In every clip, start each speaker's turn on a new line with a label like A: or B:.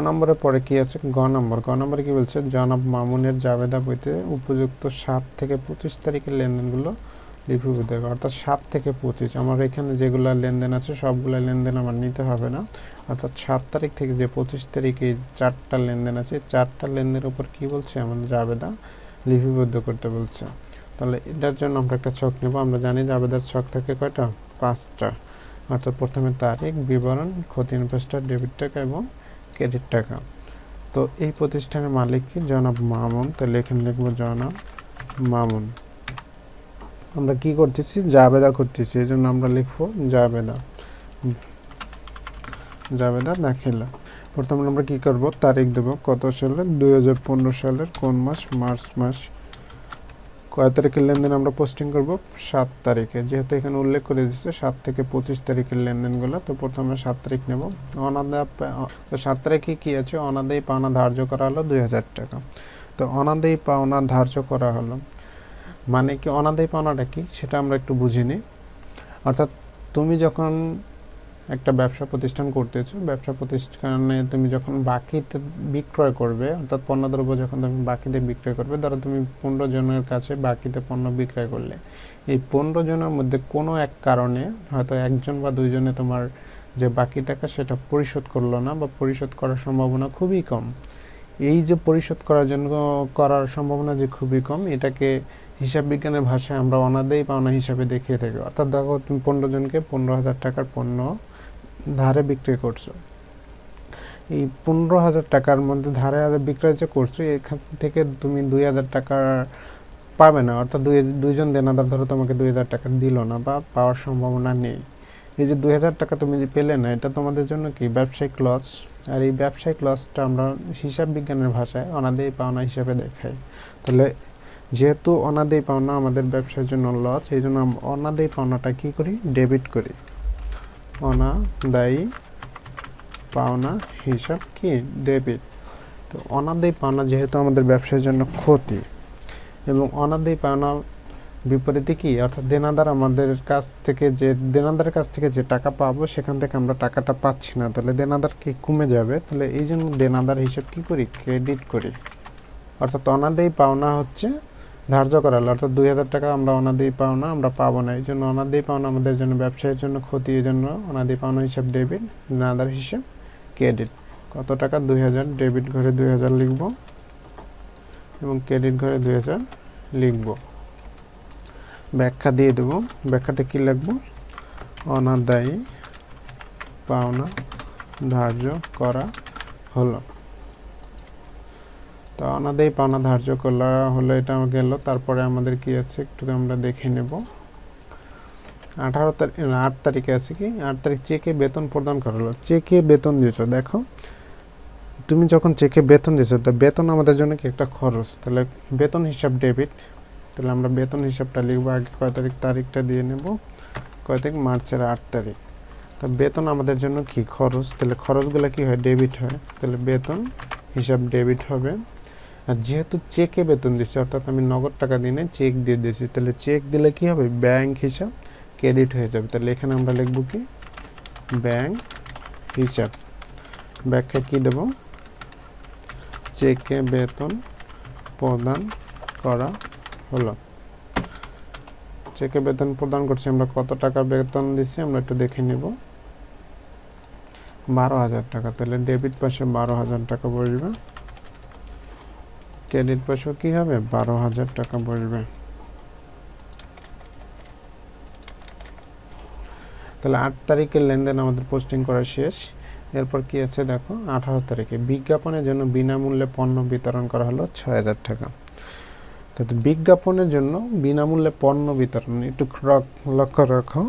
A: নম্বরের পরে কি আছে, গ নম্বরে কি বলছে, জনাব মামুনের জাবেদা বইতে উপযুক্ত 7 থেকে 25 তারিখের লেনদেনগুলো লিপিবদ্ধ হবে। অর্থাৎ 7 থেকে 25 আমার এখানে যেগুলো লেনদেন আছে সবগুলো লেনদেন আমার নিতে হবে না। অর্থাৎ 7 তারিখ থেকে যে 25 তারিখে 4টা লেনদেন আছে, 4টা লেনদেনের উপর কি বলছে, আমার জাবেদা লিপিবদ্ধ করতে বলছে। তাহলে এটার জন্য আমরা একটা ছক নেব। আমরা জানি জাবেদার ছক থাকে কয়টা, 5টা। অর্থাৎ প্রথমে তারিখ, বিবরণ, ক্ষতি পৃষ্ঠা, ডেবিট টাকা এবং ক্রেডিট টাকা। তো এই প্রতিষ্ঠানের মালিক কি, জনাব মামুন। তাহলে এখানে লিখবো জনাব মামুন। আমরা কি করতেছি, জাবেদা করতেছি, এই জন্য আমরা লিখবো জাবেদা দাখিলা। প্রথমে আমরা কি করব, তারিখ দেব, কত সালে, 2015 সালের কোন মাস, মার্চ মাস। কয় তারিখের লেনদেন আমরা পোস্টিং করব, 7 তারিখে। যেহেতু এখানে উল্লেখ করে দিচ্ছে 7 থেকে 25 তারিখের লেনদেনগুলো, তো প্রথমে 7 তারিখ নেব। অনাদায়, তো 7 তারিখে কি আছে, অনাদায়ী পাওনা ধার্য করা হলো 2000 টাকা। তো অনাদায়ী পাওনা ধার্য করা হলো মানে কি, অনাদায়ী পাওনাটা কি সেটা আমরা একটু বুঝে নিই। অর্থাৎ তুমি যখন একটা ব্যবসা প্রতিষ্ঠান করতেছো, ব্যবসা প্রতিষ্ঠানে তুমি যখন বাকিতে বিক্রয় করবে, অর্থাৎ পণ্যদ্রব্য যখন তুমি বাকিতে বিক্রয় করবে, ধরো তুমি 15 জনের কাছে বাকিতে পণ্য বিক্রয় করলে, এই 15 জনের মধ্যে কোনো এক কারণে হয়তো একজন বা দুইজনে তোমার যে বাকি টাকা সেটা পরিশোধ করলো না, বা পরিশোধ করার সম্ভাবনা খুবই কম। এই যে পরিশোধ করার সম্ভাবনা যে খুবই কম, এটাকে হিসাব বিজ্ঞানের ভাষায় আমরা অনাদায়ী পাওনা হিসাবে দেখিয়ে থাকি। অর্থাৎ দেখো, তুমি 15 জনকে 15,000 টাকার পণ্য ধারে বিক্রি করছো। এই 15,000 টাকার মধ্যে ধারে বিক্রয় যে করছো, এখান থেকে তুমি 2,000 টাকা পাবে না। অর্থাৎ দুইজন দেনাদার ধরো তোমাকে 2,000 টাকা দিল না বা পাওয়ার সম্ভাবনা নেই। এই যে 2,000 টাকা তুমি যে পেলে না, এটা তোমাদের জন্য কি, ব্যবসায়িক লস। আর এই ব্যবসায়িক লসটা আমরা হিসাব বিজ্ঞানের ভাষায় অনাদায়ী পাওনা হিসাবে দেখাই। তাহলে যেহেতু অনাদায়ী পাওনা আমাদের ব্যবসার জন্য লস, এই জন্য অনাদায়ী পাওনাটা কি করি, ডেবিট করি। অনাদায়ী পাওনা হিসাব কি, ডেবিট। তো অনাদায়ী পাওনা যেহেতু আমাদের ব্যবসার জন্য ক্ষতি, এবং অনাদায়ী পাওনা বিপরীতে কি, অর্থাৎ দেনাদারের কাছ থেকে যে টাকা পাবো সেখান থেকে আমরা টাকাটা পাচ্ছি না, তাহলে দেনাদার কি কমে যাবে। তাহলে এই জন্য দেনাদার হিসাব কি করি, ক্রেডিট করি। অর্থাৎ অনাদায়ী পাওনা হচ্ছে ধার্য করা হলো, অর্থাৎ 2,000 টাকা আমরা অনাদায়ী পাওনা আমরা পাবো না, এই জন্য অনাদায়ী পাওনা আমাদের জন্য ব্যবসায়ের জন্য ক্ষতি, এই জন্য অনাদায়ী পাওনা হিসাব ডেবিট, দেনাদার হিসাব ক্রেডিট। কত টাকা, 2,000। ডেবিট ঘরে 2,000 লিখব এবং ক্রেডিট ঘরে 2,000 লিখব। ব্যাখ্যা দিয়ে দেব। ব্যাখ্যাটা কি লিখবো, অনাদায়ী পাওনা ধার্য করা হলো। তো অনাদায়ী পাওনা ধার্য করা হলো, এটা গেল। তারপরে আমাদের কি আছে একটু আমরা দেখে নেব। 8 তারিখে আছে কি, 8 তারিখ চেকে বেতন প্রদান করা হলো। চেকে বেতন দিয়েছো, দেখো তুমি যখন চেকে বেতন দিয়েছো, তো বেতন আমাদের জন্য কি একটা খরচ, তাহলে বেতন হিসাব ডেবিট। তাহলে আমরা বেতন হিসাবটা লিখবো। আগে কয় তারিখ, তারিখটা দিয়ে নেব। কয় তারিখ, মার্চের 8 তারিখ। তো বেতন আমাদের জন্য কি, খরচ। তাহলে খরচগুলো কি হয়, ডেবিট হয়। তাহলে বেতন হিসাব ডেবিট হবে। আর যেহেতু চেকে বেতন দিচ্ছি, অর্থাৎ আমি নগদ টাকা দিনে চেক দিয়ে দিয়েছি, তাহলে চেক দিলে কি হবে, ব্যাংক হিসাব ক্রেডিট হয়ে যাবে। তাহলে এখানে আমরা লিখব কি, ব্যাংক হিসাব। ব্যাখ্যা কি দেব, চেকে বেতন প্রদান করা হলো। চেকে বেতন প্রদান করছি, আমরা কত টাকা বেতন দিচ্ছি আমরা একটু দেখে নিব, 12,000 টাকা। তাহলে ডেবিট পাশে 12,000 টাকা বসবে, ক্রেডিট পাশেও কি হবে, 12,000 টাকা বসবে। তাহলে 8 তারিখের লেনদেন আমাদের পোস্টিং করা শেষ। এরপর কি আছে দেখো, 18 তারিখে বিজ্ঞাপনের জন্য বিনামূল্যে পণ্য বিতরণ করা হলো 6,000 টাকা। তাহলে বিজ্ঞাপনের জন্য বিনামূল্যে পণ্য বিতরণ, একটু লক্ষ্য রাখো।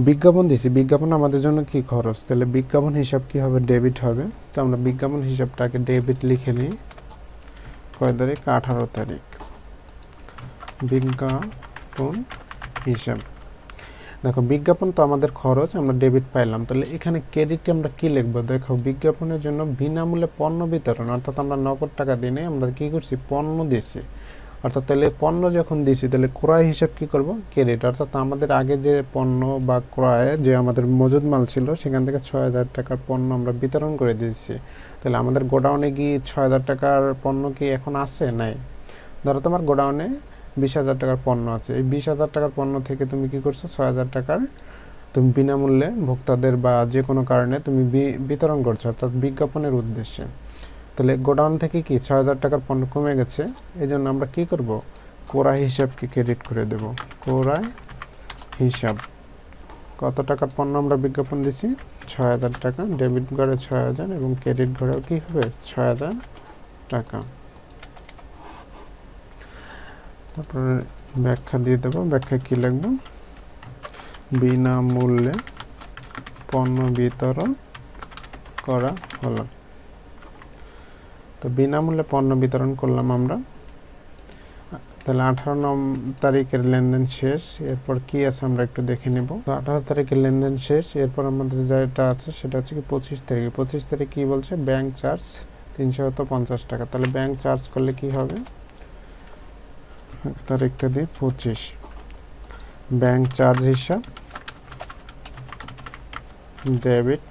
A: বিজ্ঞাপন দিছি, বিজ্ঞাপন আমাদের জন্য কি খরচ, তাহলে বিজ্ঞাপন হিসাব কি হবে, ডেবিট হবে। তো আমরা বিজ্ঞাপন হিসাবটাকে ডেবিট লিখে নিই। কয় তারিখ, 18 তারিখ। বিজ্ঞাপন হিসাব, দেখো বিজ্ঞাপন তো আমাদের খরচ, আমরা ডেবিট পাইলাম। তাহলে এখানে ক্রেডিটে আমরা কি লিখবো, দেখো বিজ্ঞাপনের জন্য বিনামূল্যে পণ্য বিতরণ, অর্থাৎ আমরা নগদ টাকা দিনে আমরা কি করছি, পণ্য দিচ্ছি। অর্থাৎ তাহলে পণ্য যখন দিছি তাহলে ক্রয় হিসাব কি করব, ক্রেডিট। অর্থাৎ আমাদের আগে যে পণ্য বা ক্রয় যে আমাদের মজুদ মাল ছিল সেখান থেকে ৬০০০ টাকার পণ্য আমরা বিতরণ করে দিয়েছি। তাহলে আমাদের গোডাউনে কি ৬০০০ টাকার পণ্য কি এখন আছে? নাই। ধরো তোমার গোডাউনে ২০,০০০ টাকার পণ্য আছে, এই ২০,০০০ টাকার পণ্য থেকে তুমি কি করছো, ৬০০০ টাকার তুমি বিনামূল্যে ভোক্তাদের বা যে কোনো কারণে তুমি বিতরণ করছো, অর্থাৎ বিজ্ঞাপনের উদ্দেশ্যে। তাহলে গোডাউন থেকে কি ৬০০০ টাকার পণ্য কমে গেছে, এই জন্য আমরা কি করব, ক্রয় হিসাবকে ক্রেডিট করে দেব। ক্রয় হিসাব, কত টাকার পণ্য আমরা বিজ্ঞাপন দিছি, ৬০০০ টাকা। ডেবিট ঘরে ৬০০০ এবং ক্রেডিট ঘরেও কি হবে, ৬০০০ টাকা। তারপরে ব্যাখ্যা দিয়ে দেবো। ব্যাখ্যা কি লিখব, বিনামূল্যে পণ্য বিতরণ করা হলো। তো বিনামূল্যে পণ্য বিতরণ করলাম আমরা। তাহলে 18 তারিখের লেনদেন শেষ। এরপর কি আছে আমরা একটু দেখে নেব। তো 18 তারিখের লেনদেন শেষ। এরপর আমাদের যেটা আছে সেটা হচ্ছে কি 25 তারিখে। 25 তারিখ কি বলছে, ব্যাংক চার্জ 350 টাকা। তাহলে ব্যাংক চার্জ করলে কি হবে, তারিখটা দিয়ে 25, ব্যাংক চার্জ হিসাব ডেবিট,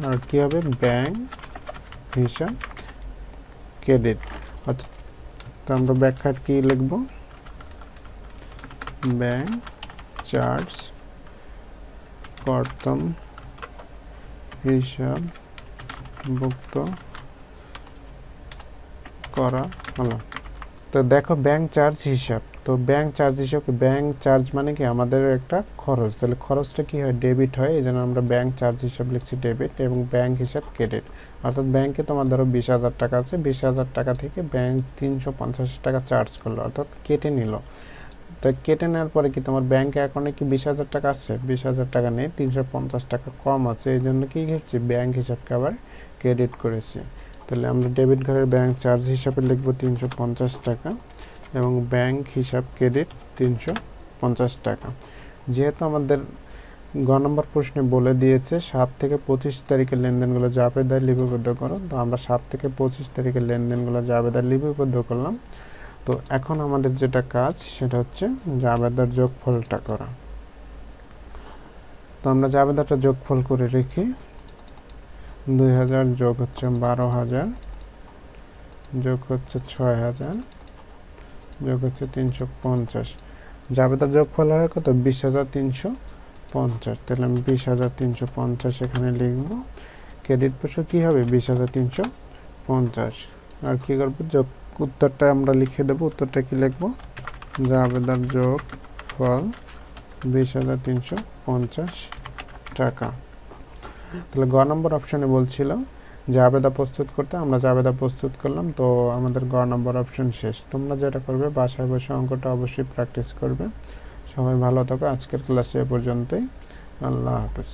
A: আর কি হবে, ব্যাংক হিসাব ক্রেডিট। অর্থাৎ আমরা ব্যাখ্যা কি লিখব, ব্যাংক চার্জ কর্তন হিসাবভুক্ত করা হলো। তো দেখো ব্যাংক চার্জ হিসাব, তো ব্যাংক চার্জ হিসাব, ব্যাংক চার্জ মানে কি আমাদের একটা খরচ, তাহলে খরচটা কি হয়, ডেবিট হয়, এই জন্য আমরা ব্যাংক চার্জ হিসাব লিখছি ডেবিট, এবং ব্যাংক হিসাব ক্রেডিট। অর্থাৎ ব্যাংকে তোমার ধরো ২০,০০০ টাকা আছে, ২০,০০০ টাকা থেকে ব্যাংক ৩৫০ টাকা চার্জ করলো, অর্থাৎ কেটে নিল। তো কেটে নেওয়ার পরে কি তোমার ব্যাংক অ্যাকাউন্টে কি ২০,০০০ টাকা আছে, ২০,০০০ টাকা নেই, ৩৫০ টাকা কম আছে, এই জন্য কি হচ্ছে, ব্যাংক হিসাবকে আবার ক্রেডিট করেছি। তাহলে আমরা ডেবিট ঘরের ব্যাংক চার্জ হিসাবে লিখব ৩৫০ টাকা এবং ব্যাংক হিসাব ক্রেডিট ৩৫০ টাকা। যেহেতু আমাদের গ নম্বর প্রশ্নে বলে দিয়েছে ৭ থেকে ২৫ তারিখের লেনদেনগুলো জাবেদায় লিপিবদ্ধ করো, তো আমরা ৭ থেকে ২৫ তারিখের লেনদেনগুলো জাবেদায় লিপিবদ্ধ করলাম। তো এখন আমাদের যেটা কাজ সেটা হচ্ছে জাবেদার যোগফলটা করা। তো আমরা জাবেদাটা যোগফল করে রেখি, ২০০০ যোগ হচ্ছে ১২,০০০ যোগ হচ্ছে ৬,০০০ যোগ হচ্ছে ৩৫০। জাবেদার যোগফল হয় কত, ২০,৩৫০। তাহলে আমি ২০,৩৫০ এখানে লিখব। ক্রেডিট পয়সা কি হবে, ২০,৩৫০। আর কি করবো, যোগ উত্তরটা আমরা লিখে দেবো। উত্তরটা কি লিখবো, জাবেদার যোগফল ২০,৩৫০ টাকা। তাহলে গ নম্বর অপশনে বলছিল জাবেদা প্রস্তুত করতে, আমরা জাবেদা প্রস্তুত করলাম। তো আমাদের গ নম্বর অপশন শেষ। তোমরা যেটা করবে বাসায় বসে অঙ্কটা অবশ্যই প্র্যাকটিস করবে। সবাই ভালো থাকো, আজকের ক্লাসে এ পর্যন্তই। আল্লাহ হাফেজ।